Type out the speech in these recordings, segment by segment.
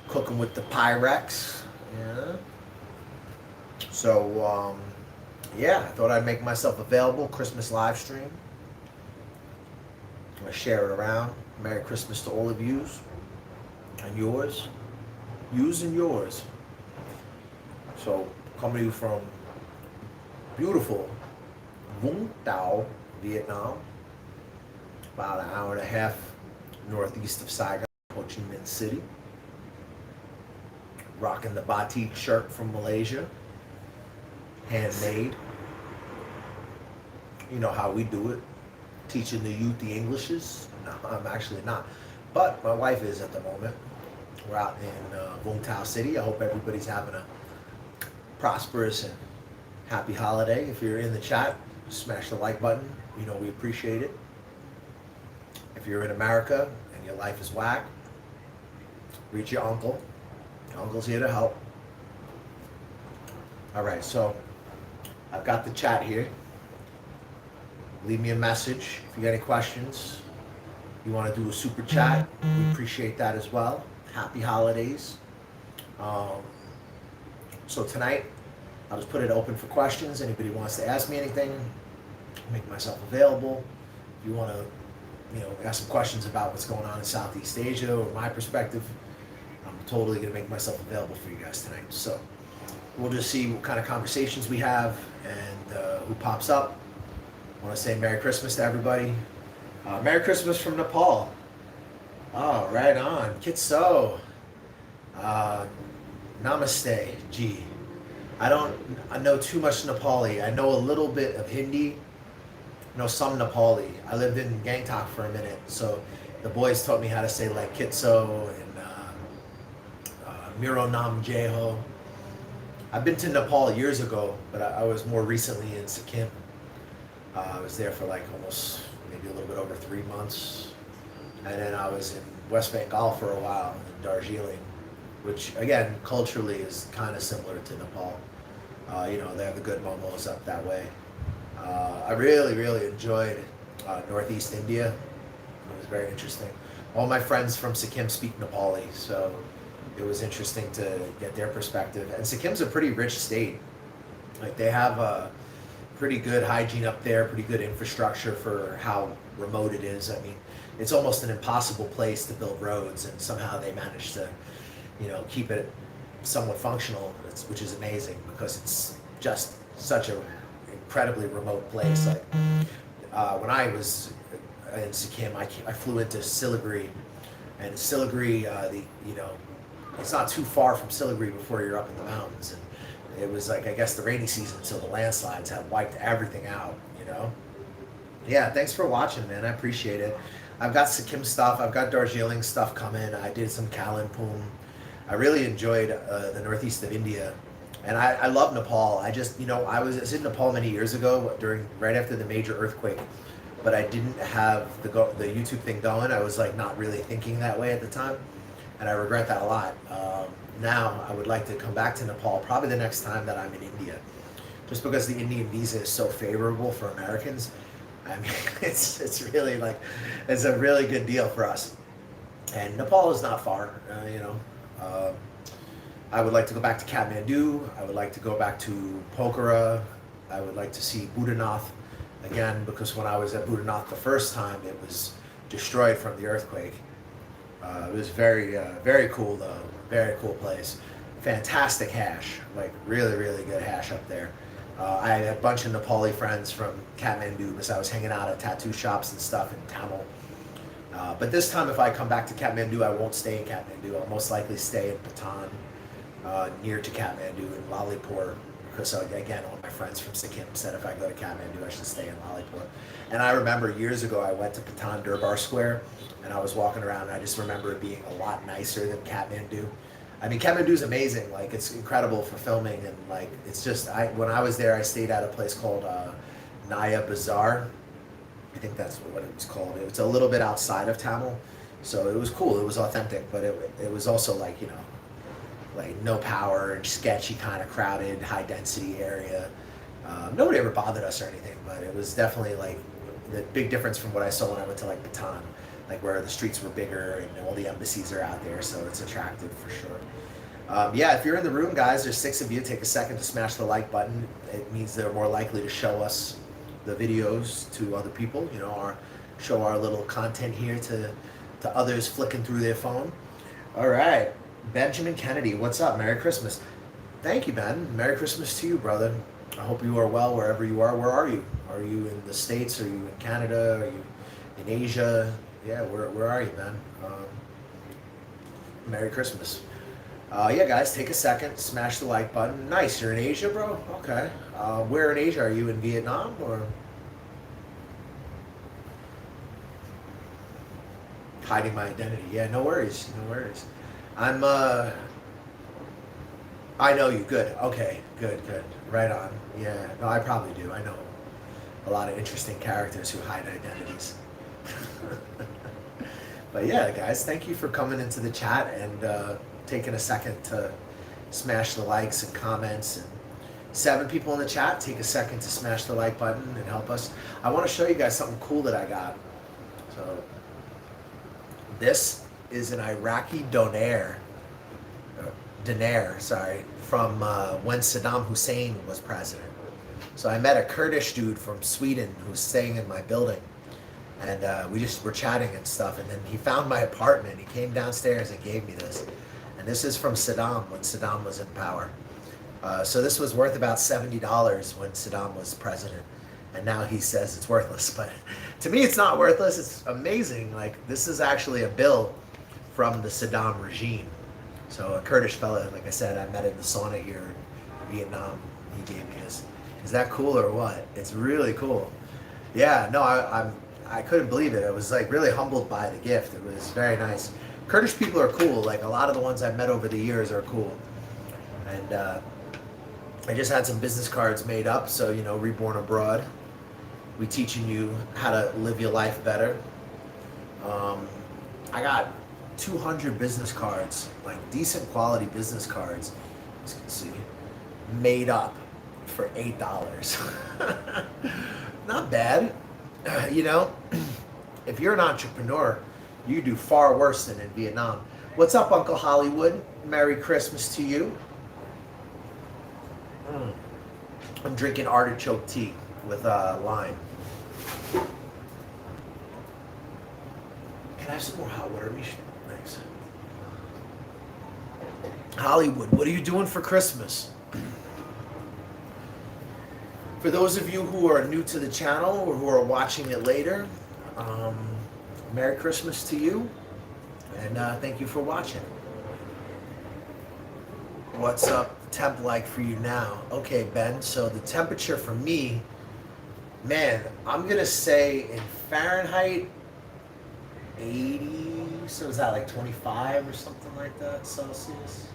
cooking with the Pyrex. Yeah. So, yeah, I thought I'd make myself available. Christmas live stream. I'm going to share it around. Merry Christmas to all of yous and yours. Yous and yours. So, coming to you from beautiful Vung, Vietnam. About an hour and a half northeast of Saigon, Ho Chi Minh City. Rocking the batik shirt from Malaysia. Handmade. You know how we do it. Teaching the youth the Englishes. No, I'm actually not. But my wife is at the moment. We're out in Vung Tau City. I hope everybody's having a prosperous and happy holiday. If you're in the chat, smash the like button. You know we appreciate it. If you're in America and your life is whack, reach your uncle. Your uncle's here to help. All right, so I've got the chat here. Leave me a message if you got any questions. You want to do a super chat, we appreciate that as well. Happy holidays. So tonight, I'll just put it open for questions. Anybody wants to ask me anything, make myself available. If you want to, ask some questions about what's going on in Southeast Asia or my perspective, I'm totally going to make myself available for you guys tonight. So we'll just see what kind of conversations we have and who pops up. I want to say Merry Christmas to everybody. Merry Christmas from Nepal. Oh, right on. Kitso. Namaste, G. I know too much Nepali. I know a little bit of Hindi. I know some Nepali. I lived in Gangtok for a minute, so the boys taught me how to say like Kitso and Miro Nam Jeho. I've been to Nepal years ago, but I was more recently in Sikkim. I was there for like almost maybe a little bit over 3 months, and then I was in West Bengal for a while in Darjeeling, which again culturally is kind of similar to Nepal. They have the good momos up that way. I really enjoyed Northeast India. It was very interesting. All my friends from Sikkim speak Nepali, so it was interesting to get their perspective. And Sikkim's a pretty rich state. Like they have a pretty good hygiene up there, pretty good infrastructure for how remote it is. I mean, it's almost an impossible place to build roads, and somehow they managed to, keep it somewhat functional, which is amazing because it's just such a incredibly remote place. Like when I was in Sikkim, I flew into Siliguri, and Siliguri, it's not too far from Siliguri before you're up in the mountains, and it was like I guess the rainy season, so the landslides had wiped everything out. Yeah, thanks for watching, man. I appreciate it. I've got Sikkim stuff. I've got Darjeeling stuff coming. I did some Kalimpong. I really enjoyed the northeast of India. And I love Nepal. I just, I was in Nepal many years ago right after the major earthquake, but I didn't have the YouTube thing going. I was like not really thinking that way at the time, and I regret that a lot. Now I would like to come back to Nepal probably the next time that I'm in India, just because the Indian visa is so favorable for Americans. I mean, it's really like, it's a really good deal for us. And Nepal is not far, I would like to go back to Kathmandu. I would like to go back to Pokhara. I would like to see Bhutannath again, because when I was at Bhutannath the first time, it was destroyed from the earthquake. It was very cool though. Very cool place. Fantastic hash, like really good hash up there. I had a bunch of Nepali friends from Kathmandu because I was hanging out at tattoo shops and stuff in Tamil. But this time, if I come back to Kathmandu, I won't stay in Kathmandu. I'll most likely stay in Patan, near to Kathmandu in Lalitpur, because again, all my friends from Sikkim said if I go to Kathmandu, I should stay in Lalitpur. And I remember years ago, I went to Patan Durbar Square, and I was walking around, and I just remember it being a lot nicer than Kathmandu. I mean, Kathmandu is amazing. Like, it's incredible for filming, and like, it's just, when I was there, I stayed at a place called Naya Bazaar. I think that's what it was called. It was a little bit outside of Tamil, so it was cool. It was authentic, but it was also like, like no power and sketchy, kind of crowded, high density area. Nobody ever bothered us or anything, but it was definitely like the big difference from what I saw when I went to like Bhutan. like where the streets were bigger and all the embassies are out there, so it's attractive for sure. Yeah, if you're in the room, guys, there's 6 of you. Take a second to smash the like button. It means they're more likely to show us the videos to other people. You know, show our little content here to others flicking through their phone. All right, Benjamin Kennedy, what's up? Merry Christmas. Thank you, Ben. Merry Christmas to you, brother. I hope you are well wherever you are. Where are you? Are you in the States? Are you in Canada? Are you in Asia? Yeah, where are you, man? Merry Christmas. Yeah, guys, take a second, smash the like button. Nice, you're in Asia, bro? Okay. Where in Asia? Are you in Vietnam or? Hiding my identity. Yeah, no worries, no worries. I know you, good. Okay, good. Right on. Yeah, no, I probably do. I know a lot of interesting characters who hide identities. But yeah, guys, thank you for coming into the chat and taking a second to smash the likes and comments. And 7 people in the chat, take a second to smash the like button and help us. I want to show you guys something cool that I got. So this is an Iraqi dinar, from when Saddam Hussein was president. So I met a Kurdish dude from Sweden who's staying in my building. And we just were chatting and stuff, and then he found my apartment. He came downstairs and gave me this. And this is from Saddam, when Saddam was in power. So this was worth about $70 when Saddam was president. And now he says it's worthless. But to me, it's not worthless. It's amazing. Like, this is actually a bill from the Saddam regime. So a Kurdish fella, like I said, I met in the sauna here in Vietnam. He gave me this. Is that cool or what? It's really cool. Yeah, no, I couldn't believe it. I was like really humbled by the gift. It was very nice. Kurdish people are cool. Like a lot of the ones I've met over the years are cool. And I just had some business cards made up. So, you know, Reborn Abroad. We teaching you how to live your life better. I got 200 business cards, like decent quality business cards, as you can see, made up for $8. Not bad. You know, if you're an entrepreneur, you do far worse than in Vietnam. What's up, Uncle Hollywood? Merry Christmas to you. I'm drinking artichoke tea with lime. Can I have some more hot water, Mish? Thanks. Hollywood, what are you doing for Christmas? For those of you who are new to the channel or who are watching it later, Merry Christmas to you, and thank you for watching. What's up temp like for you now? Okay, Ben, so the temperature for me, man, I'm going to say in Fahrenheit, 80, so is that like 25 or something like that, Celsius?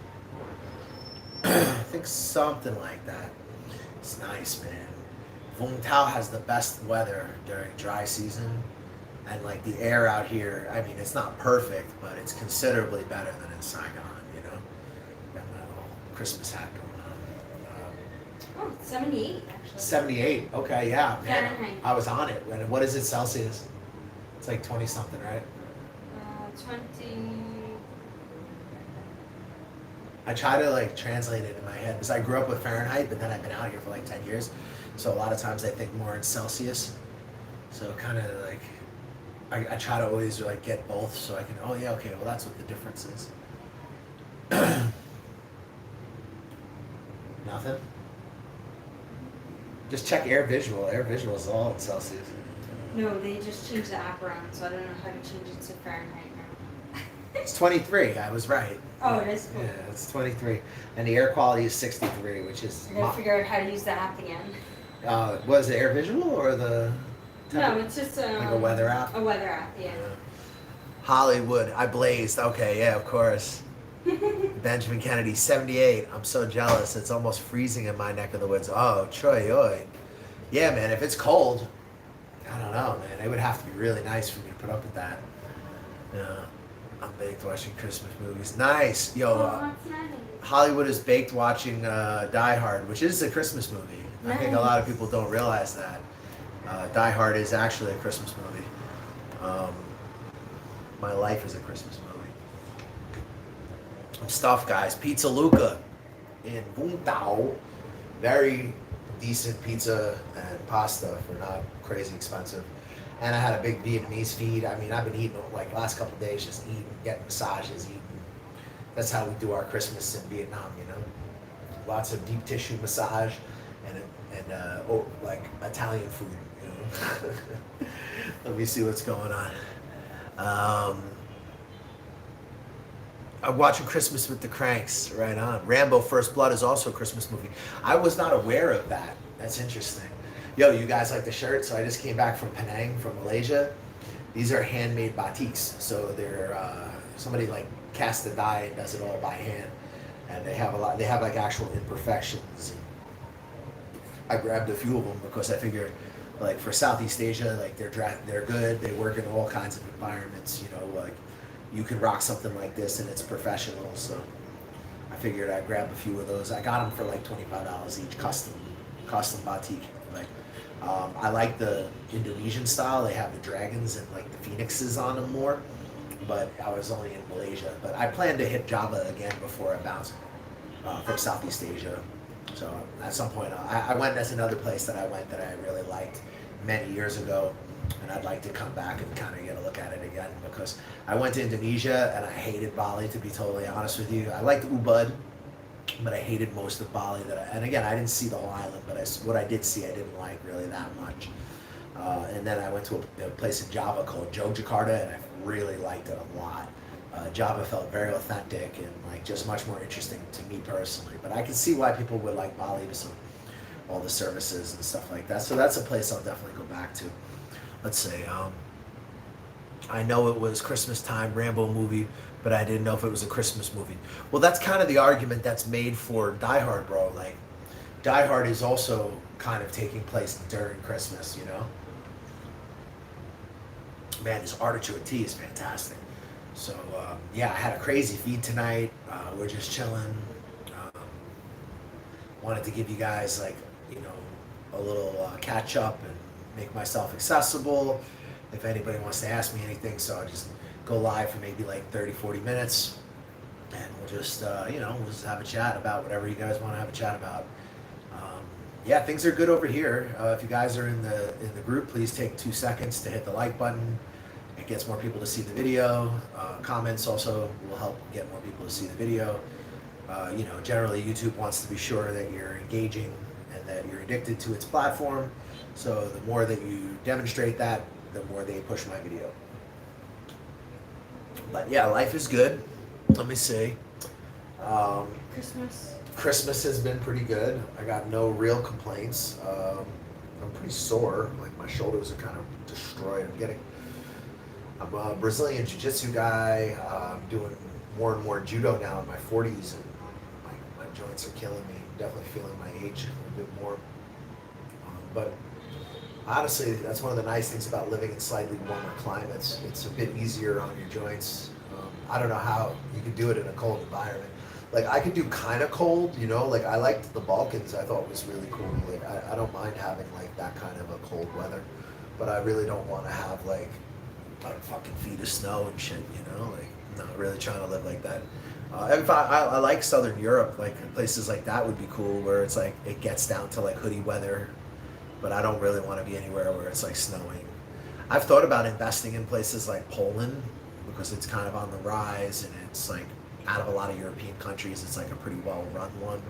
I think something like that. It's nice, man. Vung has the best weather during dry season, and like the air out here, I mean, it's not perfect, but it's considerably better than in Saigon, you know? Got my little Christmas hat going on. 78 actually. 78, okay, yeah, man. Fahrenheit. I was on it. What is it Celsius? It's like 20 something, right? 20. I try to like translate it in my head because I grew up with Fahrenheit, but then I've been out here for like 10 years. So a lot of times I think more in Celsius. So kind of like, I try to always like get both so I can, oh yeah, okay, well that's what the difference is. Nothing? Just check Air Visual. Air Visual is all in Celsius. No, they just changed the app around, so I don't know how to change it to Fahrenheit now. It's 23, I was right. Oh, it is cool. Yeah, it's 23. And the air quality is 63, which is... I gotta figure out how to use the app again. Was it Air Visual or the... No, it's just like a weather app? A weather app, yeah. Hollywood, I blazed. Okay, yeah, of course. Benjamin Kennedy, 78. I'm so jealous. It's almost freezing in my neck of the woods. Oh, Troy, oi. Yeah, man, if it's cold, I don't know, man. It would have to be really nice for me to put up with that. Yeah, I'm baked watching Christmas movies. Nice. Yo, Hollywood is baked watching Die Hard, which is a Christmas movie. Nice. I think a lot of people don't realize that. Die Hard is actually a Christmas movie. My life is a Christmas movie. Some stuff, guys. Pizza Luca in Vung. Very decent pizza and pasta for not crazy expensive. And I had a big Vietnamese feed. I mean, I've been eating like last couple of days, just eating, getting massages, eating. That's how we do our Christmas in Vietnam, you know. Lots of deep tissue massage and like Italian food, you know. Let me see what's going on. I'm watching Christmas with the Cranks, right on. Rambo First Blood is also a Christmas movie. I was not aware of that. That's interesting. Yo, you guys like the shirt? So I just came back from Penang, from Malaysia. These are handmade batiks. So they're, somebody like casts the dye and does it all by hand. And they have like actual imperfections. I grabbed a few of them because I figured, like for Southeast Asia, like they're good. They work in all kinds of environments, you know, like you can rock something like this and it's professional. So I figured I'd grab a few of those. I got them for like $25 each, custom batik. Like I like the Indonesian style. They have the dragons and like the phoenixes on them more. But I was only in Malaysia. But I plan to hit Java again before I bounce from Southeast Asia. So at some point, I went, that's another place that I went that I really liked many years ago. And I'd like to come back and kind of get a look at it again because I went to Indonesia and I hated Bali, to be totally honest with you. I liked Ubud, but I hated most of Bali. And again, I didn't see the whole island, but what I did see, I didn't like really that much. And then I went to a place in Java called Yogyakarta, and I really liked it a lot. Java felt very authentic and like just much more interesting to me personally. But I can see why people would like Bali because of all the services and stuff like that. So that's a place I'll definitely go back to. Let's say, I know it was Christmas time, Rambo movie, but I didn't know if it was a Christmas movie. Well, that's kind of the argument that's made for Die Hard, bro. Like, Die Hard is also kind of taking place during Christmas, you know? Man, this artichoke tea is fantastic. So, yeah, I had a crazy feed tonight. We're just chilling. Wanted to give you guys, like, you know, a little catch up and make myself accessible if anybody wants to ask me anything. So I'll just go live for maybe like 30-40 minutes and we'll just you know, we'll just have a chat about whatever you guys want to have a chat about. Yeah, things are good over here. If you guys are in the group, please take 2 seconds to hit the like button. It gets more people to see the video. Comments also will help get more people to see the video. You know, generally YouTube wants to be sure that you're engaging and that you're addicted to its platform. So the more that you demonstrate that, the more they push my video. But yeah, life is good. Let me see. Christmas has been pretty good. I got no real complaints. I'm pretty sore. Like my shoulders are kind of destroyed. I'm a Brazilian Jiu-Jitsu guy. I'm doing more and more judo now in my 40s, and my joints are killing me. I'm definitely feeling my age a bit more. But honestly, that's one of the nice things about living in slightly warmer climates. It's a bit easier on your joints. I don't know how you could do it in a cold environment. Like I could do kind of cold, you know, like I liked the Balkans. I thought was really cool. Like I don't mind having like that kind of a cold weather, but I really don't want to have like fucking feet of snow and shit, you know, like not really trying to live like that. In fact, I like Southern Europe, like places like that would be cool where it's like it gets down to like hoodie weather, but I don't really want to be anywhere where it's like snowing. I've thought about investing in places like Poland because it's kind of on the rise and it's like out of a lot of European countries, it's like a pretty well-run one.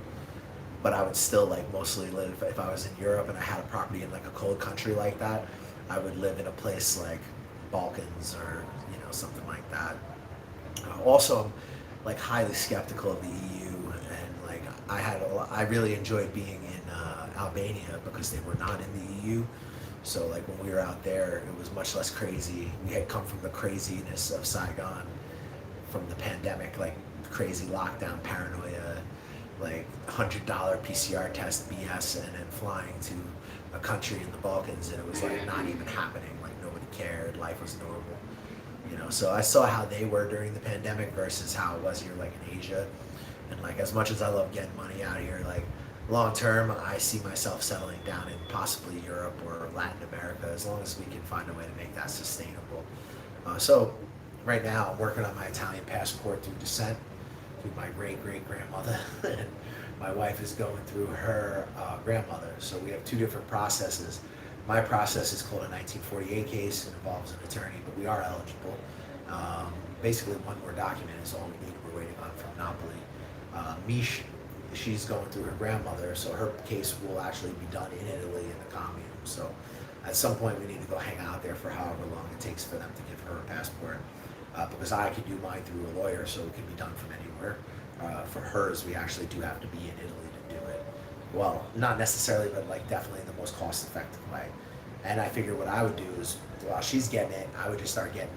But I would still like mostly live, if I was in Europe and I had a property in like a cold country like that, I would live in a place like Balkans or, you know, something like that. Also, I'm like highly skeptical of the EU, and like I really enjoyed being in Albania because they were not in the EU. So like when we were out there, it was much less crazy. We had come from the craziness of Saigon, from the pandemic, like crazy lockdown paranoia, like $100 PCR test BS, and then flying to a country in the Balkans and it was like not even happening, like nobody cared, life was normal, you know. So I saw how they were during the pandemic versus how it was here like in Asia. And like as much as I love getting money out here, like long term I see myself settling down in possibly Europe or Latin America as long as we can find a way to make that sustainable. So right now I'm working on my Italian passport through descent, through my great-great-grandmother. And my wife is going through her grandmother. So we have two different processes. My process is called a 1948 case. It involves an attorney, but we are eligible. Basically, one more document is all we need. We're waiting on from Napoli. Mish, she's going through her grandmother, so her case will actually be done in Italy in the commune. So at some point, we need to go hang out there for however long it takes for them to give her a passport. Because I could do mine through a lawyer, so it can be done from anywhere. For hers, we actually do have to be in Italy to do it. Well, not necessarily, but like definitely the most cost-effective way. And I figured what I would do is, while she's getting it, I would just start getting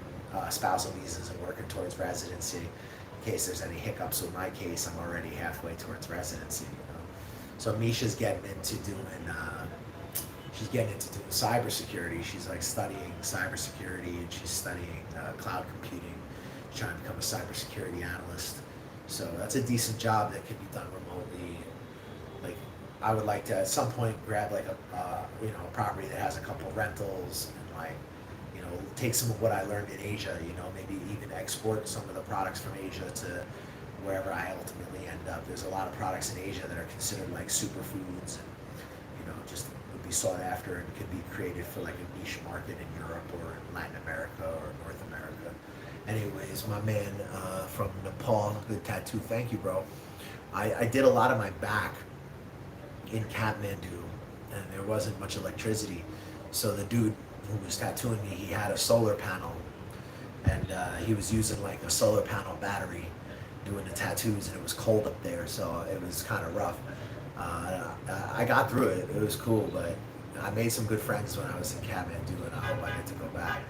spousal visas and working towards residency. In case there's any hiccups with my case, I'm already halfway towards residency. You know? So Misha's getting into doing cybersecurity. She's like studying cybersecurity, and she's studying cloud computing. She's trying to become a cybersecurity analyst. So that's a decent job that can be done remotely. Like, I would like to at some point grab like a property that has a couple rentals and like, take some of what I learned in Asia. Maybe even export some of the products from Asia to wherever I ultimately end up. There's a lot of products in Asia that are considered like superfoods, and just would be sought after and could be created for like a niche market in Europe or in Latin America or North America. Anyways, my man from Nepal, good tattoo. Thank you, bro. I did a lot of my back in Kathmandu, and there wasn't much electricity. So the dude who was tattooing me, he had a solar panel, and he was using like a solar panel battery doing the tattoos, and it was cold up there, so it was kind of rough. I got through it. It was cool, but I made some good friends when I was in Kathmandu, and I hope I get to go back.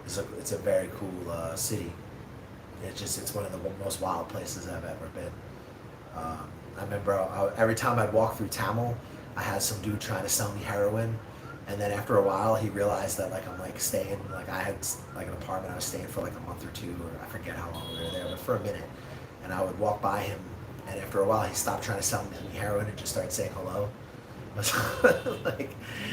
It's a very cool city. It's one of the most wild places I've ever been. I remember every time I'd walk through Tamil, I had some dude trying to sell me heroin, and then after a while he realized that like I'm like staying, like I had like an apartment I was staying for like a month or two, or I forget how long we were there, but for a minute, and I would walk by him, and after a while he stopped trying to sell me heroin and just started saying hello. So I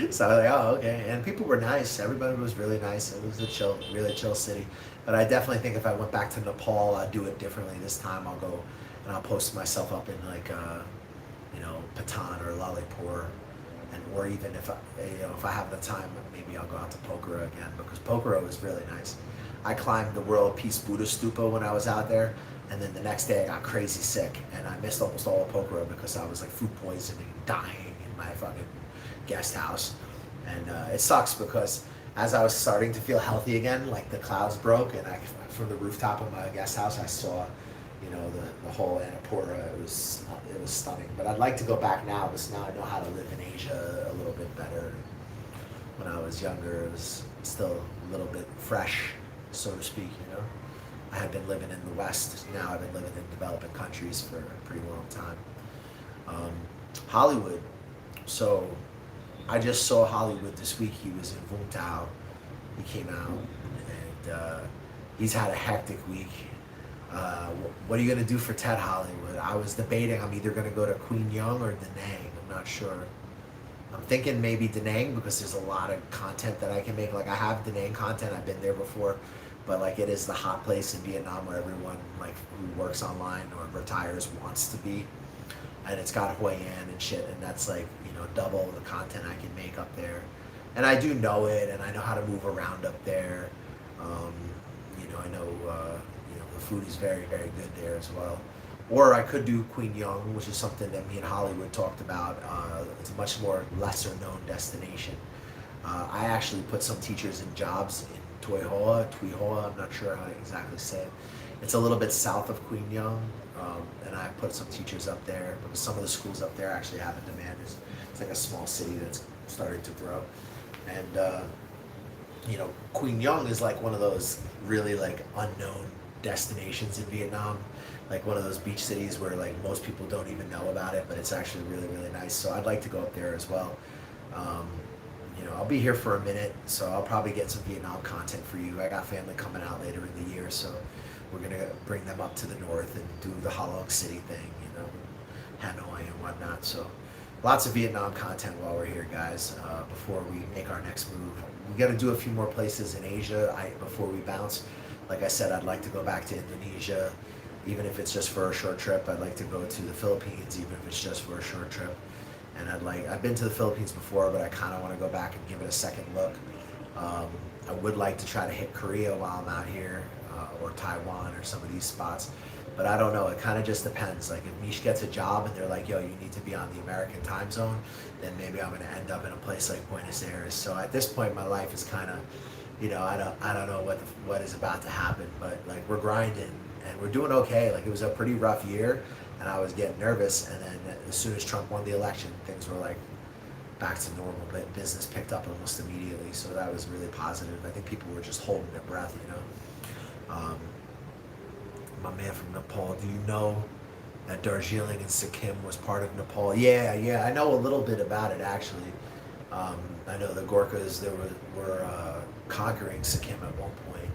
was like, oh, okay. And people were nice. Everybody was really nice. It was a really chill city. But I definitely think if I went back to Nepal, I'd do it differently. This time I'll go and I'll post myself up in like, Patan or Lalitpur, or even if I have the time, maybe I'll go out to Pokhara again, because Pokhara is really nice. I climbed the World Peace Buddha Stupa when I was out there, and then the next day I got crazy sick, and I missed almost all of Pokhara because I was like food poisoning, dying in my fucking guest house. And it sucks because as I was starting to feel healthy again, like the clouds broke, and from the rooftop of my guest house I saw, the whole Annapurna. It was stunning. But I'd like to go back now, because now I know how to live in Asia a little bit better. When I was younger, it was still a little bit fresh, so to speak. I had been living in the West. Now I've been living in developing countries for a pretty long time. Hollywood. So I just saw Hollywood this week. He was in Vung. He came out, and he's had a hectic week. What are you going to do for Ted Hollywood? I was debating, I'm either going to go to Queen Young or Da Nang. I'm not sure. I'm thinking maybe Da Nang, because there's a lot of content that I can make. Like, I have Da Nang content. I've been there before. But like, it is the hot place in Vietnam where everyone like who works online or retires wants to be. And it's got Hoi An and shit. And that's like, double the content I can make up there. And I do know it, and I know how to move around up there. I know the food is very, very good there as well. Or I could do Queen Young, which is something that me and Hollywood talked about. It's a much more lesser known destination. I actually put some teachers in jobs in Tui Hoa, I'm not sure how to exactly say it. It's a little bit south of Queen Young, and I put some teachers up there because some of the schools up there actually have a demand. It's like a small city that's starting to grow. And Queen Young is like one of those really like unknown destinations in Vietnam, like one of those beach cities where like most people don't even know about it, but it's actually really, really nice. So I'd like to go up there as well. I'll be here for a minute, so I'll probably get some Vietnam content for you. I got family coming out later in the year, so we're gonna bring them up to the north and do the Ha Long City thing, Hanoi and whatnot. So lots of Vietnam content while we're here, guys, before we make our next move. We got to do a few more places in Asia before we bounce. Like I said, I'd like to go back to Indonesia, even if it's just for a short trip. I'd like to go to the Philippines, even if it's just for a short trip. And I've been to the Philippines before, but I kind of want to go back and give it a second look. I would like to try to hit Korea while I'm out here, or Taiwan or some of these spots. But I don't know, it kind of just depends. Like if Mish gets a job and they're like, yo, you need to be on the American time zone, then maybe I'm going to end up in a place like Buenos Aires. So at this point, my life is kind of, I don't know what is about to happen, but like we're grinding and we're doing okay. Like it was a pretty rough year and I was getting nervous. And then as soon as Trump won the election, things were like back to normal, but business picked up almost immediately. So that was really positive. I think people were just holding their breath, My man from Nepal, do you know that Darjeeling and Sikkim was part of Nepal? Yeah, I know a little bit about it actually. I know the Gorkhas were conquering Sikkim at one point,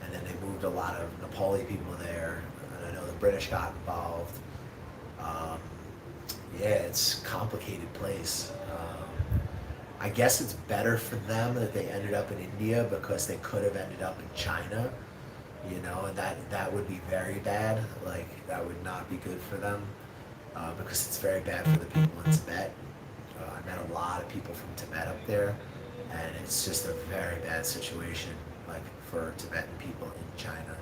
and then they moved a lot of Nepali people there, and I know the British got involved. It's a complicated place. I guess it's better for them that they ended up in India because they could have ended up in China, and that would be very bad. Like that would not be good for them because it's very bad for the people in Tibet. I met a lot of people from Tibet up there, and it's just a very bad situation, like for Tibetan people in China.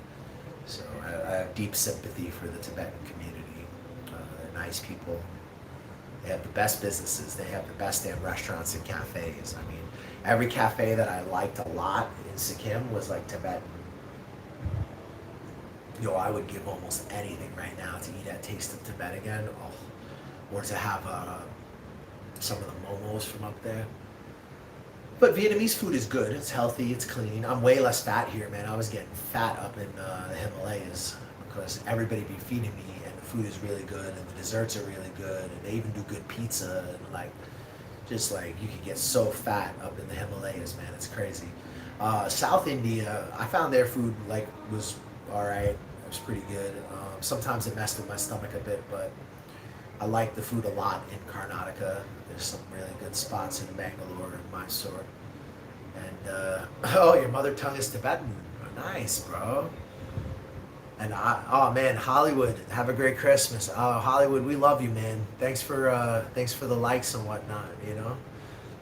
So I have deep sympathy for the Tibetan community. They're nice people. They have the best businesses. They have the best damn restaurants and cafes. I mean, every cafe that I liked a lot in Sikkim was like Tibetan. I would give almost anything right now to eat at Taste of Tibet again, or to have some of the momos from up there. But Vietnamese food is good. It's healthy. It's clean. I'm way less fat here, man. I was getting fat up in the Himalayas because everybody be feeding me, and the food is really good, and the desserts are really good, and they even do good pizza, and just you could get so fat up in the Himalayas, man. It's crazy. South India, I found their food was all right. It was pretty good. Sometimes it messed with my stomach a bit, but I like the food a lot in Karnataka. There's some really good spots in Bangalore and Mysore. And your mother tongue is Tibetan. Nice, bro. And man, Hollywood, have a great Christmas. Hollywood, we love you, man. Thanks for the likes and whatnot.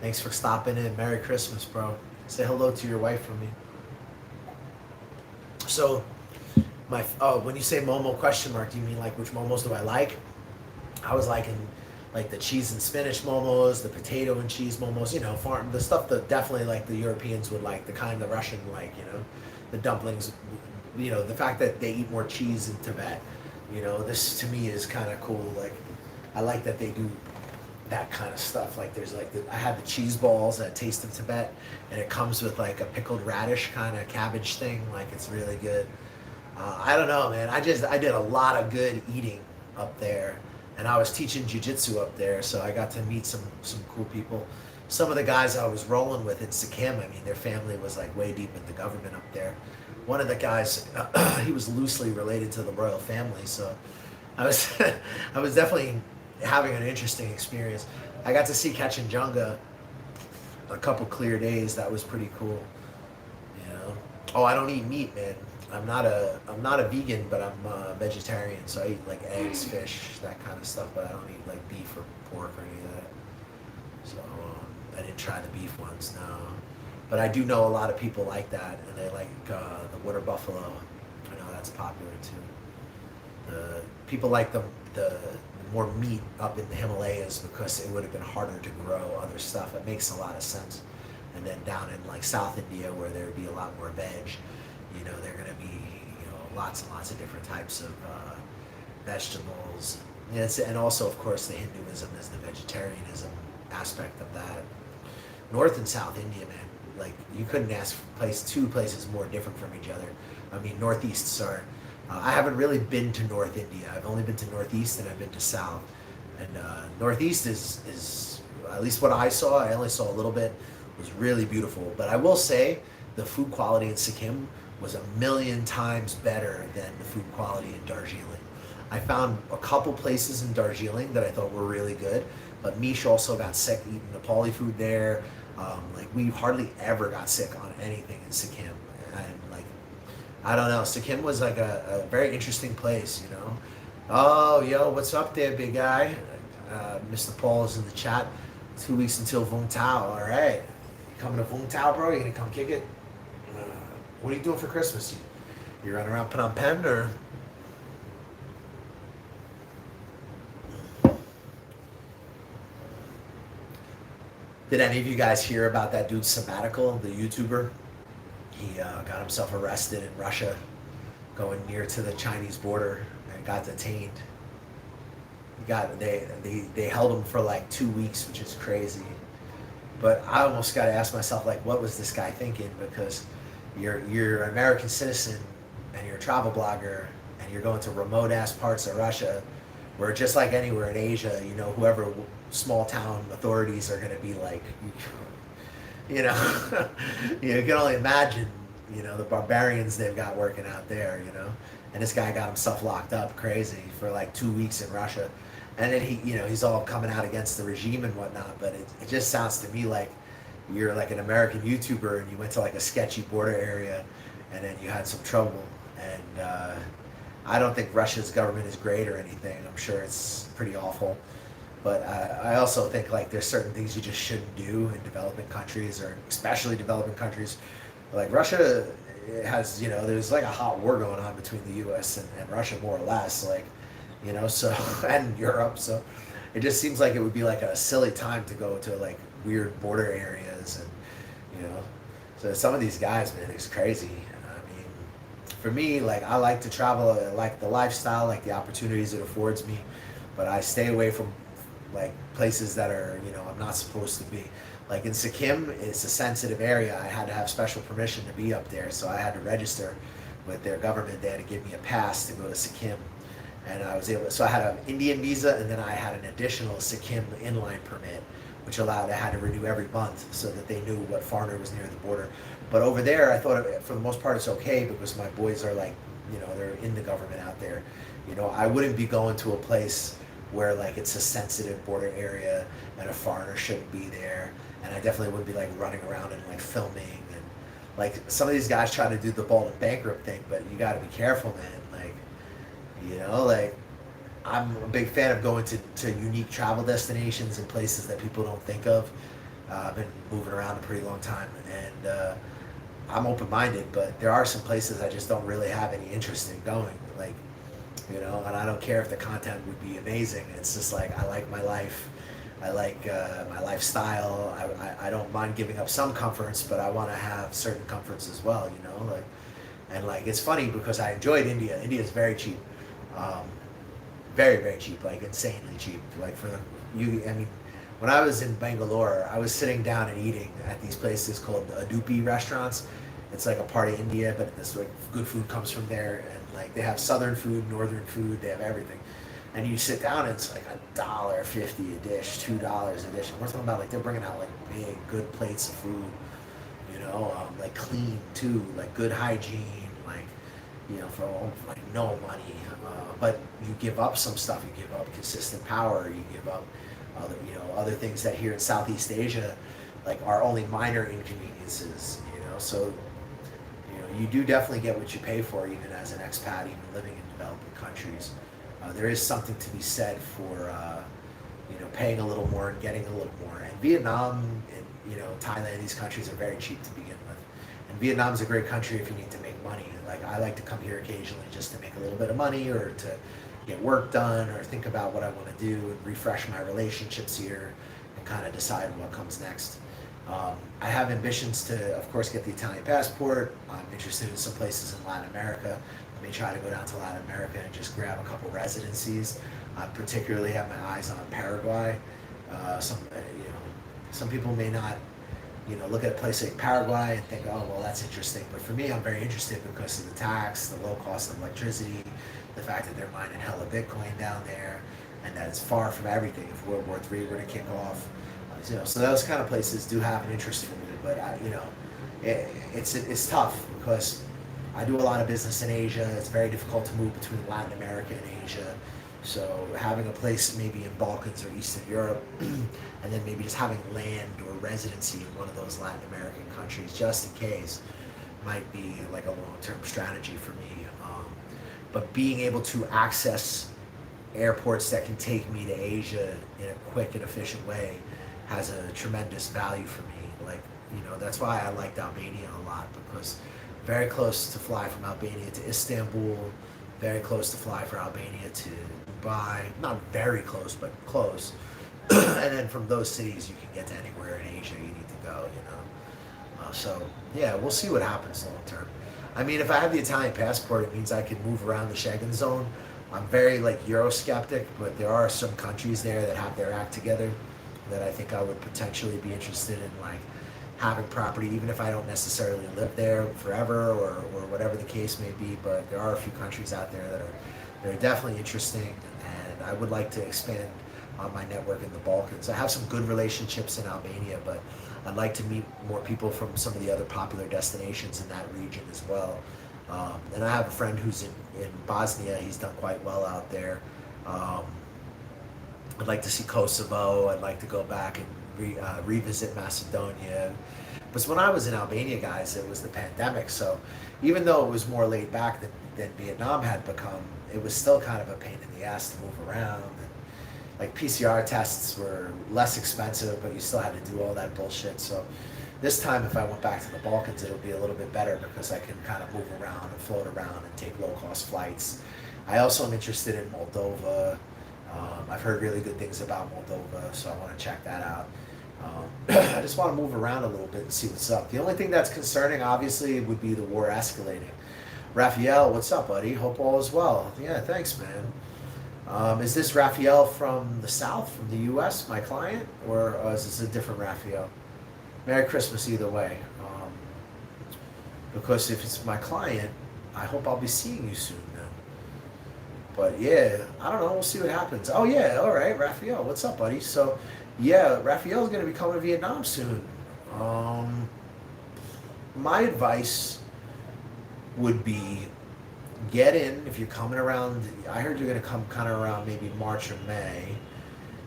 Thanks for stopping in. Merry Christmas, bro. Say hello to your wife for me. So, when you say Momo question mark, do you mean which momos do I like? I was liking the cheese and spinach momos, the potato and cheese momos, the stuff that definitely the Europeans would like, the kind the Russian the dumplings, the fact that they eat more cheese in Tibet, this to me is kind of cool. I like that they do that kind of stuff. There's I had the cheese balls at Taste of Tibet, and it comes with a pickled radish kind of cabbage thing. It's really good. I don't know, man. I did a lot of good eating up there. And I was teaching jiu-jitsu up there, so I got to meet some cool people. Some of the guys I was rolling with in Sikkim, I mean, their family was way deep in the government up there. One of the guys, he was loosely related to the royal family, so I was I was definitely having an interesting experience. I got to see Kachinjunga a couple clear days. That was pretty cool. Oh, I don't eat meat, man. I'm not a vegan, but I'm a vegetarian, so I eat eggs, fish, that kind of stuff, but I don't eat beef or pork or any of that. So I didn't try the beef ones, no. But I do know a lot of people like that, and they like the water buffalo. I know that's popular too. People like the more meat up in the Himalayas because it would have been harder to grow other stuff. It makes a lot of sense. And then down in South India, where there would be a lot more veg, they're going to be, lots and lots of different types of vegetables. And also, of course, the Hinduism is the vegetarianism aspect of that. North and South India, man, you couldn't ask two places more different from each other. I mean, Northeasts are, I haven't really been to North India. I've only been to Northeast and I've been to South. And Northeast is, at least what I saw, I only saw a little bit, was really beautiful. But I will say, the food quality in Sikkim was 1,000,000 times better than the food quality in Darjeeling. I found a couple places in Darjeeling that I thought were really good, but Mish also got sick eating Nepali food there. We hardly ever got sick on anything in Sikkim. And I don't know. Sikkim was like a very interesting place, you know. Oh, yo, what's up there, big guy? Mr. Paul is in the chat. 2 weeks until Vung Tao. All right. You coming to Vung Tao, bro? You gonna come kick it? What are you doing for Christmas? You running around Phnom Penh or? Did any of you guys hear about that dude's sabbatical, the YouTuber? He got himself arrested in Russia, going near to the Chinese border, and got detained. They held him for like 2 weeks, which is crazy. But I almost got to ask myself, like, what was this guy thinking? Because you're an American citizen and you're a travel blogger and you're going to remote ass parts of Russia, where just like anywhere in Asia, you know, whoever small town authorities are going to be like, you know, you can only imagine, you know, the barbarians they've got working out there, you know. And this guy got himself locked up crazy for like 2 weeks in Russia. And then he, you know, he's all coming out against the regime and whatnot. But it just sounds to me like you're like an American YouTuber and you went to like a sketchy border area and then you had some trouble. And I don't think Russia's government is great or anything. I'm sure it's pretty awful. But I also think like there's certain things you just shouldn't do in developing countries, or especially developing countries. Like Russia has, you know, there's like a hot war going on between the U.S. and Russia, more or less, like, you know, so, and Europe. So it just seems like it would be like a silly time to go to like weird border areas. And, you know, so some of these guys, man, it's crazy. I mean, for me, like I like to travel, I like the lifestyle, like the opportunities it affords me, but I stay away from like places that are, you know, I'm not supposed to be. Like in Sikkim, it's a sensitive area. I had to have special permission to be up there, so I had to register with their government. They had to give me a pass to go to Sikkim, and I was able. So I had an Indian visa, and then I had an additional Sikkim inline permit, which allowed I had to renew every month so that they knew what foreigner was near the border. But over there, I thought for the most part it's okay because my boys are like, you know, they're in the government out there. You know, I wouldn't be going to a place where like it's a sensitive border area and a foreigner shouldn't be there, and I definitely wouldn't be like running around and like filming. And like some of these guys try to do the bold and bankrupt thing, but you got to be careful, man. Like, you know, like I'm a big fan of going to unique travel destinations and places that people don't think of. I've been moving around a pretty long time, and I'm open-minded, but there are some places I just don't really have any interest in going, like, you know, and I don't care if the content would be amazing. It's just like I like my life, I like my lifestyle. I don't mind giving up some comforts, but I want to have certain comforts as well, you know. Like, and like it's funny because I enjoyed India. India is very cheap, very very cheap, like insanely cheap. Like for you, I mean, when I was in Bangalore, I was sitting down and eating at these places called Adupi restaurants. It's like a part of India, but this like good food comes from there, and like they have southern food, northern food, they have everything. And you sit down, and it's like $1.50 a dish, $2 a dish. And we're talking about like they're bringing out like big, good plates of food, you know, like clean too, like good hygiene, like, you know, for like no money. But you give up some stuff. You give up consistent power. You give up other, you know, other things that here in Southeast Asia, like are only minor inconveniences, you know. So you do definitely get what you pay for, even as an expat, even living in developing countries. There is something to be said for, you know, paying a little more and getting a little more. And Vietnam and, you know, Thailand, these countries are very cheap to begin with. And Vietnam's a great country if you need to make money. Like I like to come here occasionally just to make a little bit of money or to get work done or think about what I want to do and refresh my relationships here and kind of decide what comes next. I have ambitions to, of course, get the Italian passport. I'm interested in some places in Latin America. I may try to go down to Latin America and just grab a couple residencies. I particularly have my eyes on Paraguay. Some people may not, you know, look at a place like Paraguay and think, oh, well, that's interesting. But for me, I'm very interested because of the tax, the low cost of electricity, the fact that they're mining hella Bitcoin down there, and that it's far from everything. If World War III were to kick off, you know, so those kind of places do have an interest for me. But you know, it's tough because I do a lot of business in Asia. It's very difficult to move between Latin America and Asia. So having a place maybe in Balkans or Eastern Europe, and then maybe just having land or residency in one of those Latin American countries, just in case, might be like a long-term strategy for me. But being able to access airports that can take me to Asia in a quick and efficient way has a tremendous value for me. Like, you know, that's why I liked Albania a lot, because very close to fly from Albania to Istanbul, very close to fly from Albania to Dubai, not very close, but close. And then from those cities, you can get to anywhere in Asia you need to go, you know. So, yeah, we'll see what happens long term. I mean, if I have the Italian passport, it means I can move around the Schengen zone. I'm very, like, Eurosceptic, but there are some countries there that have their act together that I think I would potentially be interested in, like, having property, even if I don't necessarily live there forever or whatever the case may be. But there are a few countries out there that are definitely interesting, and I would like to expand on my network in the Balkans. I have some good relationships in Albania, but I'd like to meet more people from some of the other popular destinations in that region as well. And I have a friend who's in Bosnia. He's done quite well out there. I'd like to see Kosovo. I'd like to go back and revisit Macedonia. But when I was in Albania, guys, it was the pandemic. So even though it was more laid back than Vietnam had become, it was still kind of a pain in the ass to move around. And like PCR tests were less expensive, but you still had to do all that bullshit. So this time, if I went back to the Balkans, it'll be a little bit better because I can kind of move around and float around and take low-cost flights. I also am interested in Moldova. I've heard really good things about Moldova, so I want to check that out. I just want to move around a little bit and see what's up. The only thing that's concerning, obviously, would be the war escalating. Raphael, what's up, buddy? Hope all is well. Yeah, thanks, man. Is this Raphael from the South, from the U.S., my client, or is this a different Raphael? Merry Christmas either way. Because if it's my client, I hope I'll be seeing you soon then. But yeah, I don't know. We'll see what happens. Oh yeah, all right, Raphael, what's up, buddy? So yeah, Raphael's going to be coming to Vietnam soon. My advice would be get in if you're coming around. I heard you're going to come kind of around maybe March or May.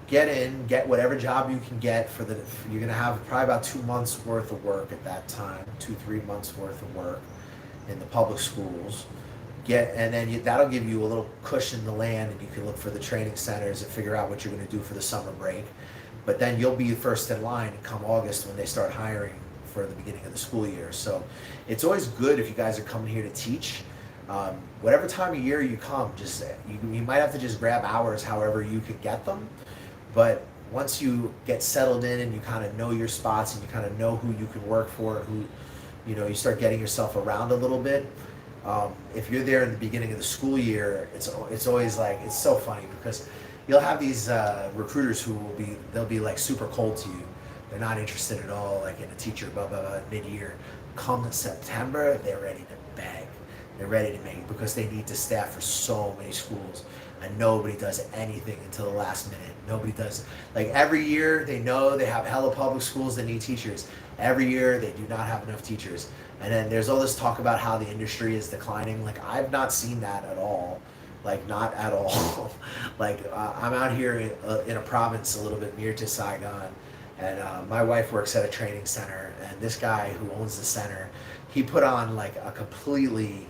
Get in, get whatever job you can get you're going to have probably about 2 months worth of work at that time, 2-3 months worth of work in the public schools. And then that'll give you a little cushion to land, and you can look for the training centers and figure out what you're going to do for the summer break. But then you'll be first in line come August when they start hiring for the beginning of the school year. So it's always good if you guys are coming here to teach. Whatever time of year you come, you might have to just grab hours however you could get them. But once you get settled in and you kind of know your spots and you kind of know who you can work for, you start getting yourself around a little bit. If you're there in the beginning of the school year, it's always like, it's so funny because you'll have these recruiters they'll be like super cold to you. They're not interested at all, like in a teacher, blah, blah, blah, mid-year. Come September, they're ready to beg. They're ready to make, because they need to staff for so many schools. And nobody does anything until the last minute. Nobody does. Like every year, they know they have hella public schools that need teachers. Every year, they do not have enough teachers. And then there's all this talk about how the industry is declining. Like, I've not seen that at all. Like, not at all. Like, I'm out here in a province a little bit near to Saigon. And my wife works at a training center. And this guy who owns the center, he put on like a completely...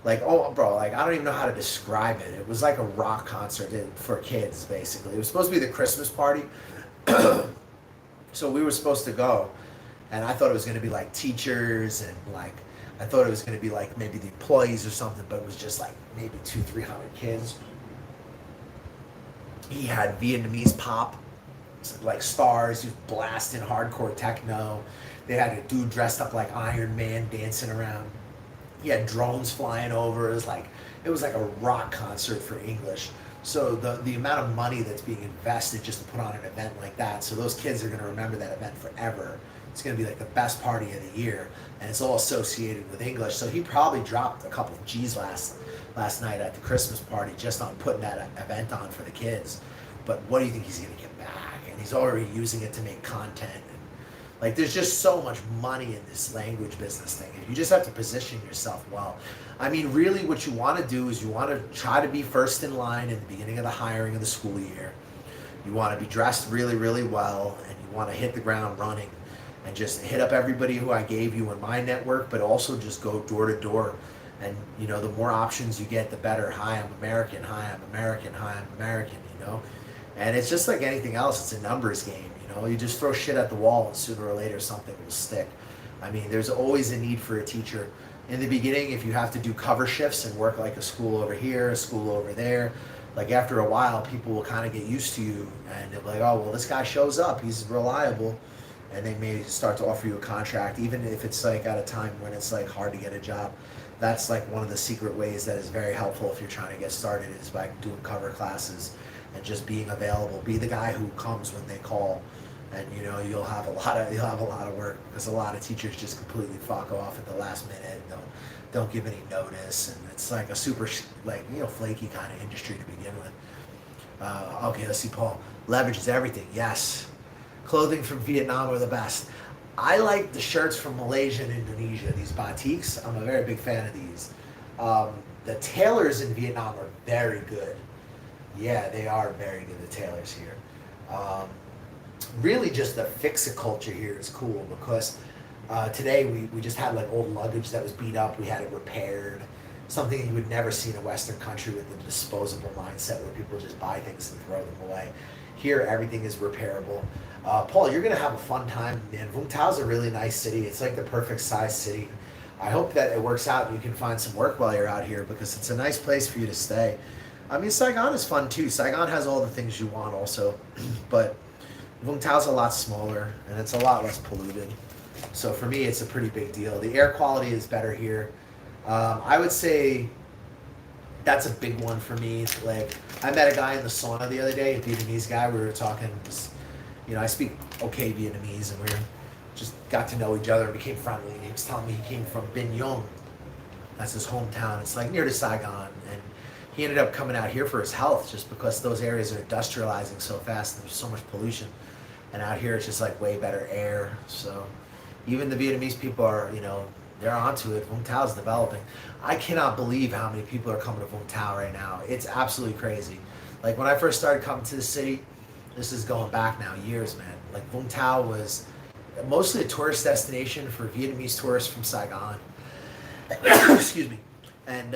Like, oh, bro, like, I don't even know how to describe it. It was like a rock concert for kids, basically. It was supposed to be the Christmas party. So we were supposed to go. And I thought it was going to be, like, teachers and, like, I thought it was going to be, like, maybe the employees or something. But it was just, like, maybe 200-300 kids. He had Vietnamese pop, like, stars. He was blasting hardcore techno. They had a dude dressed up like Iron Man dancing around. He had drones flying over. It was like a rock concert for English. So the amount of money that's being invested just to put on an event like that, so those kids are going to remember that event forever. It's going to be like the best party of the year, and it's all associated with English. So he probably dropped a couple of G's last night at the Christmas party just on putting that event on for the kids. But what do you think he's going to get back? And he's already using it to make content. Like, there's just so much money in this language business thing. You just have to position yourself well. I mean, really what you want to do is you want to try to be first in line in the beginning of the hiring of the school year. You want to be dressed really, really well, and you want to hit the ground running. and just hit up everybody who I gave you in my network, but also just go door to door. And you know, the more options you get, the better. Hi, I'm American. Hi, I'm American. Hi, I'm American. You know, and it's just like anything else. It's a numbers game. You know, you just throw shit at the wall, and sooner or later something will stick. I mean, there's always a need for a teacher. In the beginning, if you have to do cover shifts and work like a school over here, a school over there, like after a while, people will kind of get used to you, and they're like, oh well, this guy shows up, he's reliable, and they may start to offer you a contract, even if it's like at a time when it's like hard to get a job. That's like one of the secret ways that is very helpful if you're trying to get started, is by doing cover classes and just being available. Be the guy who comes when they call, and you know, you'll have a lot of work, because a lot of teachers just completely fuck off at the last minute. Don't give any notice, and it's like a super like, you know, flaky kind of industry to begin with. Okay, let's see, Paul. Leverage is everything. Yes. Clothing from Vietnam are the best. I like the shirts from Malaysia and Indonesia, these batiks. I'm a very big fan of these. The tailors in Vietnam are very good. Yeah, they are very good, the tailors here. Really just the fix-it culture here is cool, because today we just had like old luggage that was beat up. We had it repaired. Something you would never see in a Western country, with the disposable mindset where people just buy things and throw them away. Here, everything is repairable. Paul, you're going to have a fun time, man. Vung Tau's a really nice city. It's like the perfect size city. I hope that it works out and you can find some work while you're out here, because it's a nice place for you to stay. I mean, Saigon is fun too. Saigon has all the things you want also, but Vung Tau's a lot smaller and it's a lot less polluted. So for me, it's a pretty big deal. The air quality is better here. I would say that's a big one for me. Like, I met a guy in the sauna the other day, a Vietnamese guy. We were talking, you know, I speak okay Vietnamese, and we just got to know each other and became friendly. And he was telling me he came from Bin Nhon. That's his hometown. It's like near to Saigon. And he ended up coming out here for his health, just because those areas are industrializing so fast and there's so much pollution. And out here, it's just like way better air. So even the Vietnamese people are, you know, they're onto it. Vung Tau is developing. I cannot believe how many people are coming to Vung Tau right now. It's absolutely crazy. Like, when I first started coming to the city, this is going back now years, man. Like, Vung Tau was mostly a tourist destination for Vietnamese tourists from Saigon. Excuse me. And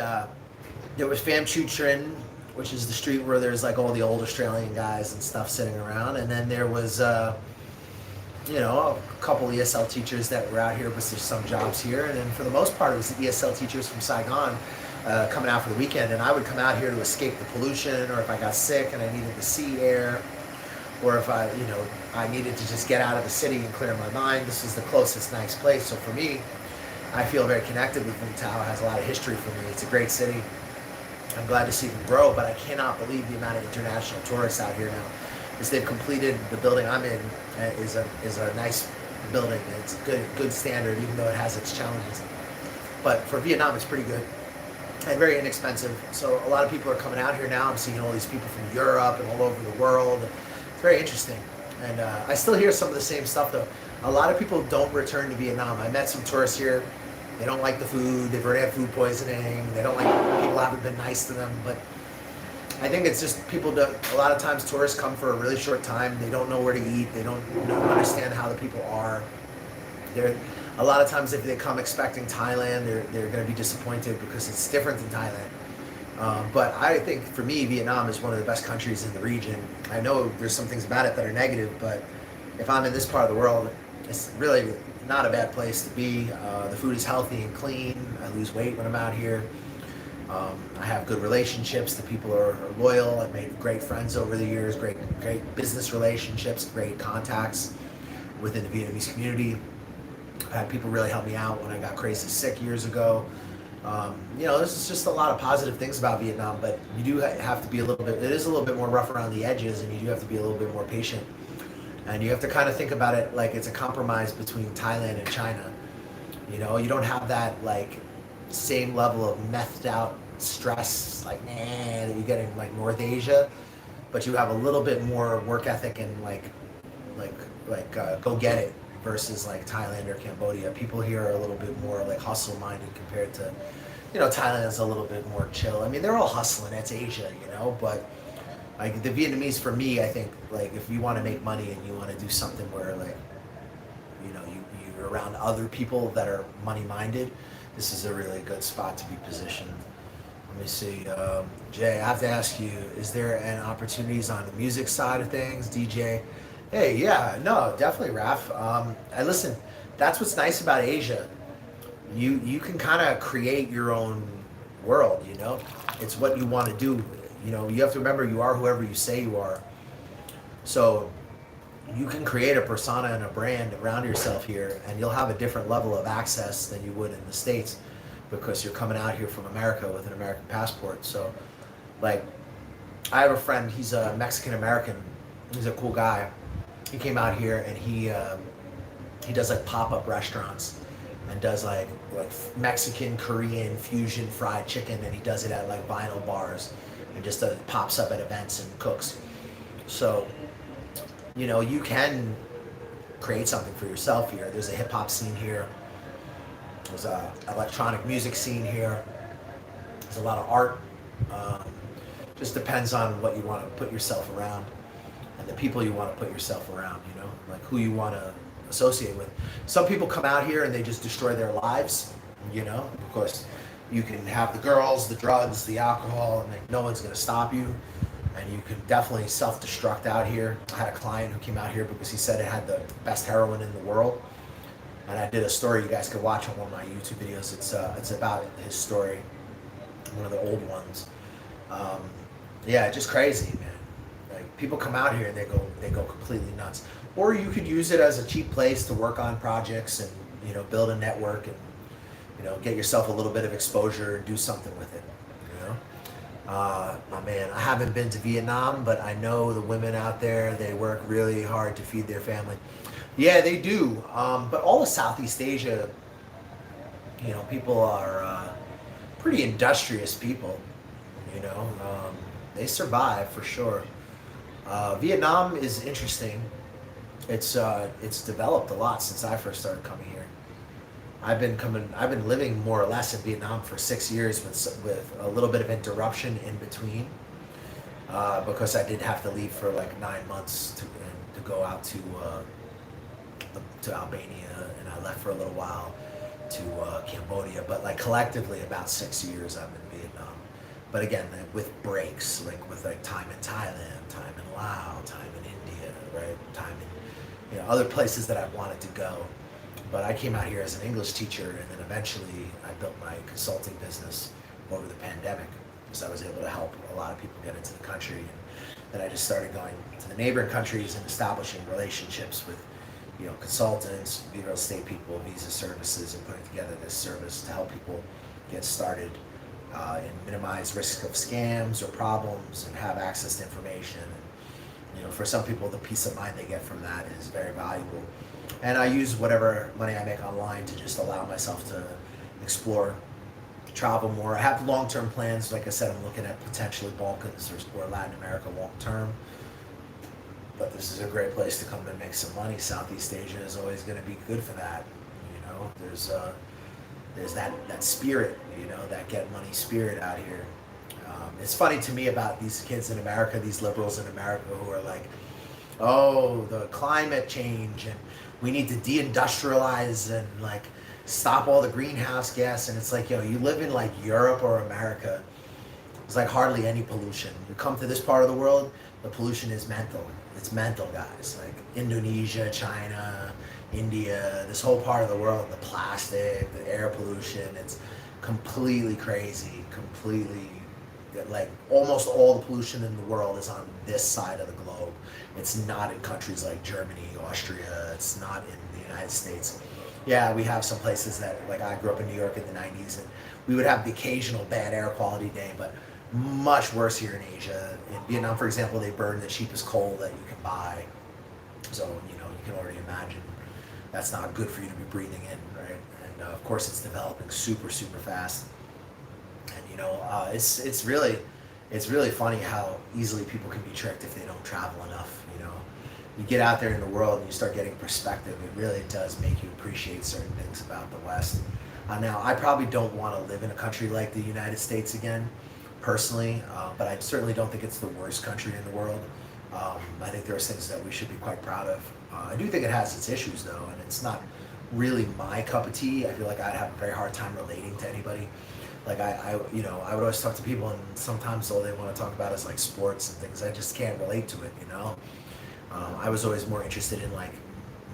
there was Pham Chu Trinh, which is the street where there's like all the old Australian guys and stuff sitting around. And then there was you know, a couple ESL teachers that were out here, because there's some jobs here. And then for the most part, it was the ESL teachers from Saigon coming out for the weekend. And I would come out here to escape the pollution, or if I got sick and I needed the sea air, or if I, you know, I needed to just get out of the city and clear my mind. This is the closest nice place. So for me, I feel very connected with Vung Tau. It has a lot of history for me. It's a great city. I'm glad to see them grow, but I cannot believe the amount of international tourists out here now. Is they've completed the building I'm in is a nice building. It's good standard, even though it has its challenges. But for Vietnam, it's pretty good and very inexpensive. So a lot of people are coming out here now. I'm seeing all these people from Europe and all over the world. It's very interesting. And I still hear some of the same stuff though. A lot of people don't return to Vietnam. I met some tourists here. They don't like the food. They've already had food poisoning. They don't like, people haven't been nice to them. But I think it's just people don't, a lot of times tourists come for a really short time. They don't know where to eat. They don't understand how the people are. They're, a lot of times if they come expecting Thailand, they're going to be disappointed, because it's different than Thailand. But I think for me, Vietnam is one of the best countries in the region. I know there's some things about it that are negative, but if I'm in this part of the world, it's really not a bad place to be. The food is healthy and clean. I lose weight when I'm out here. I have good relationships. The people are loyal. I've made great friends over the years, great business relationships, great contacts within the Vietnamese community. I've had people really help me out when I got crazy sick years ago. You know, this is just a lot of positive things about Vietnam, but you do have to be a little bit, it is a little bit more rough around the edges, and you do have to be a little bit more patient. And you have to kind of think about it like it's a compromise between Thailand and China. You know, you don't have that like same level of methed out stress like that you get in like North Asia, but you have a little bit more work ethic and like go get it, versus like Thailand or Cambodia. People here are a little bit more like hustle minded compared to, you know, Thailand's a little bit more chill. I mean, they're all hustling, it's Asia, you know, but like the Vietnamese, for me, I think like if you want to make money and you want to do something where like, you know, you're around other people that are money-minded, this is a really good spot to be positioned. Let me see. Jay, I have to ask you, is there an opportunities on the music side of things, DJ? Hey, yeah, no, definitely, Raf. And listen, that's what's nice about Asia. You can kind of create your own world, you know? It's what you want to do. You know, you have to remember you are whoever you say you are. So you can create a persona and a brand around yourself here, and you'll have a different level of access than you would in the States because you're coming out here from America with an American passport. So, like, I have a friend, he's a Mexican American, he's a cool guy. He came out here and he does like pop-up restaurants and does like Mexican, Korean, fusion fried chicken, and he does it at like vinyl bars and just pops up at events and cooks. So, you know, you can create something for yourself here. There's a hip hop scene here. There's a electronic music scene here. There's a lot of art. Just depends on what you want to put yourself around and the people you want to put yourself around, you know, like who you want to associate with. Some people come out here and they just destroy their lives, you know, because you can have the girls, the drugs, the alcohol, and like, no one's going to stop you. And you can definitely self-destruct out here. I had a client who came out here because he said it had the best heroin in the world. And I did a story you guys could watch on one of my YouTube videos. It's about his story, one of the old ones. Yeah, just crazy, man. Like people come out here and they go completely nuts. Or you could use it as a cheap place to work on projects and, you know, build a network and, you know, get yourself a little bit of exposure and do something with it, you know. My man, I haven't been to Vietnam, but I know the women out there, they work really hard to feed their family. Yeah, they do. But all of Southeast Asia, you know, people are pretty industrious people, you know. They survive for sure. Vietnam is interesting. It's developed a lot since I first started coming here. I've been living more or less in Vietnam for 6 years with a little bit of interruption in between, because I did have to leave for like 9 months to go out to Albania, and I left for a little while to Cambodia. But like collectively, about 6 years I'm in Vietnam. But again, with breaks, like with like time in Thailand, time in Laos, time in India, right? Time in, you know, other places that I wanted to go. But I came out here as an English teacher, and then eventually I built my consulting business over the pandemic, because I was able to help a lot of people get into the country. And then I just started going to the neighboring countries and establishing relationships with, you know, consultants, real estate people, visa services, and putting together this service to help people get started and minimize risk of scams or problems and have access to information. And, you know, for some people, the peace of mind they get from that is very valuable. And I use whatever money I make online to just allow myself to explore, travel more. I have long-term plans. Like I said, I'm looking at potentially Balkans or Latin America long-term. But this is a great place to come and make some money. Southeast Asia is always going to be good for that. You know, there's that spirit, you know, that get money spirit out here. It's funny to me about these kids in America, these liberals in America who are like, oh, the climate change, and we need to deindustrialize and like stop all the greenhouse gas. And it's like, yo, you live in like Europe or America. It's like hardly any pollution. You come to this part of the world, the pollution is mental. It's mental, guys. Like Indonesia, China, India, this whole part of the world, the plastic, the air pollution, it's completely crazy, completely, like almost all the pollution in the world is on this side of the globe. It's not in countries like Germany, Austria, it's not in the United States. Yeah, we have some places that, like I grew up in New York in the 90s, and we would have the occasional bad air quality day, but much worse here in Asia. In Vietnam, for example, they burn the cheapest coal that you can buy. So, you know, you can already imagine that's not good for you to be breathing in, right? And of course, it's developing super, super fast. And you know, it's really funny how easily people can be tricked if they don't travel enough. You know, you get out there in the world and you start getting perspective. It really does make you appreciate certain things about the West. Now, I probably don't want to live in a country like the United States again, personally, but I certainly don't think it's the worst country in the world. I think there's things that we should be quite proud of. I do think it has its issues though, and it's not really my cup of tea. I feel like I'd have a very hard time relating to anybody. Like I would always talk to people, and sometimes all they want to talk about is like sports and things. I just can't relate to it, you know. I was always more interested in like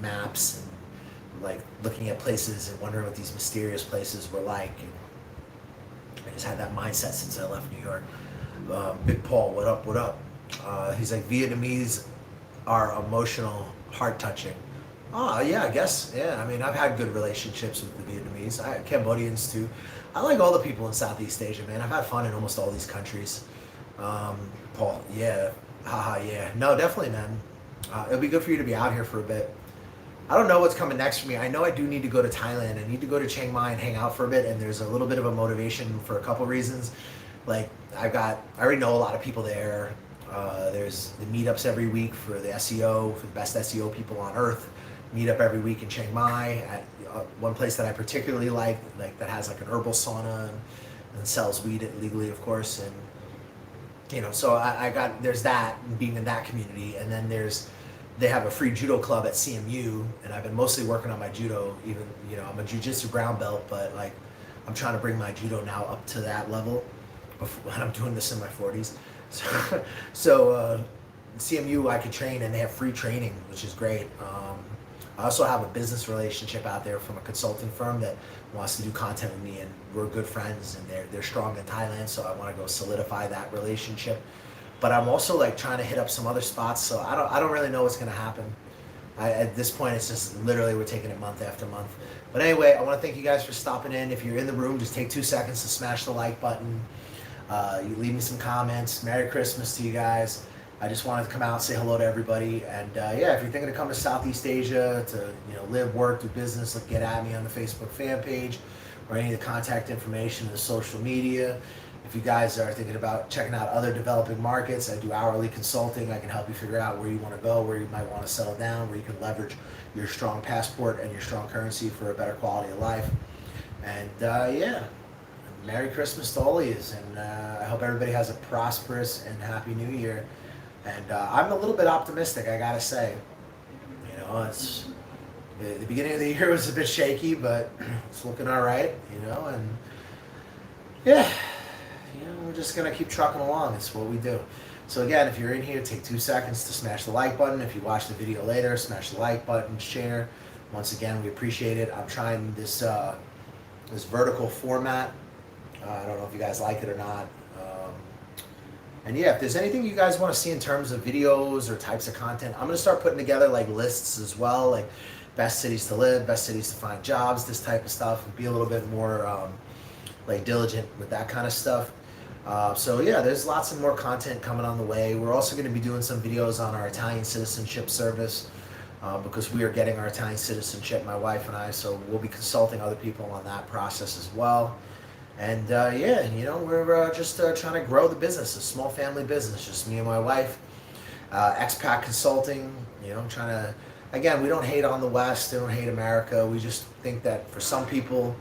maps and like looking at places and wondering what these mysterious places were like. And I just had that mindset since I left New York. Big Paul, what up? What up? He's like, Vietnamese are emotional, heart touching. Oh yeah, I guess. Yeah, I mean, I've had good relationships with the Vietnamese. Cambodians too. I like all the people in Southeast Asia, man. I've had fun in almost all these countries. Paul, yeah, haha, yeah. No, definitely, man. It'll be good for you to be out here for a bit. I don't know what's coming next for me. I know I do need to go to Thailand. I need to go to Chiang Mai and hang out for a bit, and there's a little bit of a motivation for a couple reasons. Like, I already know a lot of people there. There's the meetups every week for the SEO, for the best SEO people on earth. Meet up every week in Chiang Mai at one place that I particularly like that has like an herbal sauna and sells weed legally, of course. And you know, so there's that, being in that community, and then they have a free judo club at CMU, and I've been mostly working on my judo. Even, you know, I'm a jiu-jitsu brown belt, but like I'm trying to bring my judo now up to that level. I'm doing this in my 40s, so CMU I could train, and they have free training, which is great. I also have a business relationship out there from a consulting firm that wants to do content with me, and we're good friends, and they're strong in Thailand, so I want to go solidify that relationship. But I'm also like trying to hit up some other spots, so I don't really know what's gonna happen. At this point, it's just literally we're taking it month after month. But anyway, I want to thank you guys for stopping in. If you're in the room, just take 2 seconds to smash the like button. You leave me some comments. Merry Christmas to you guys. I just wanted to come out and say hello to everybody. And yeah, if you're thinking of coming to Southeast Asia to live, work, do business, get at me on the Facebook fan page or any of the contact information in the social media. If you guys are thinking about checking out other developing markets, I do hourly consulting. I can help you figure out where you want to go, where you might want to settle down, where you can leverage your strong passport and your strong currency for a better quality of life. And yeah, Merry Christmas to all of you, and I hope everybody has a prosperous and happy New Year. And I'm a little bit optimistic, I gotta say. You know, it's the beginning of the year was a bit shaky, but it's looking all right. And yeah, we're just gonna keep trucking along. It's what we do. So again, if you're in here, take 2 seconds to smash the like button. If you watch the video later, smash the like button, share. Once again, we appreciate it. I'm trying this vertical format. I don't know if you guys like it or not. And yeah, if there's anything you guys want to see in terms of videos or types of content, I'm going to start putting together like lists as well, like best cities to live, best cities to find jobs, this type of stuff, and be a little bit more like diligent with that kind of stuff. So yeah, there's lots of more content coming on the way. We're also going to be doing some videos on our Italian citizenship service because we are getting our Italian citizenship, my wife and I, so we'll be consulting other people on that process as well. And yeah, we're just trying to grow the business, a small family business, just me and my wife. Expat consulting, trying to, again, we don't hate on the West, we don't hate America. We just think that for some people,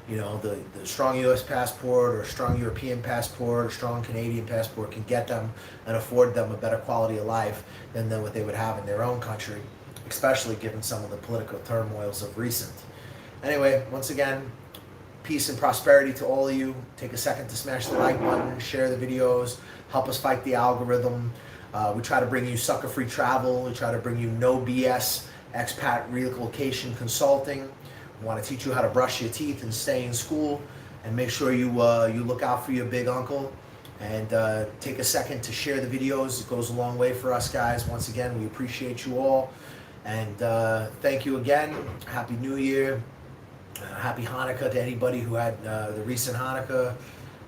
the strong U.S. passport or strong European passport or strong Canadian passport can get them and afford them a better quality of life than what they would have in their own country, especially given some of the political turmoils of recent. Anyway, once again, peace and prosperity to all of you. Take a second to smash the like button, share the videos, help us fight the algorithm. We try to bring you sucker-free travel. We try to bring you no BS expat relocation consulting. We want to teach you how to brush your teeth and stay in school, and make sure you look out for your big uncle. And take a second to share the videos. It goes a long way for us, guys. Once again, we appreciate you all. And thank you again. Happy New Year. Happy Hanukkah to anybody who had the recent Hanukkah.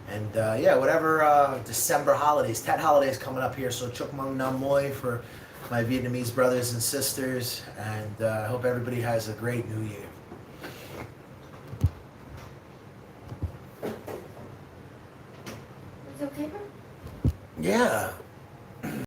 And yeah, whatever December holidays, Tet holidays coming up here. So Chuk Mung Nam Moi for my Vietnamese brothers and sisters. And I hope everybody has a great New Year. Is it okay, bro? Yeah.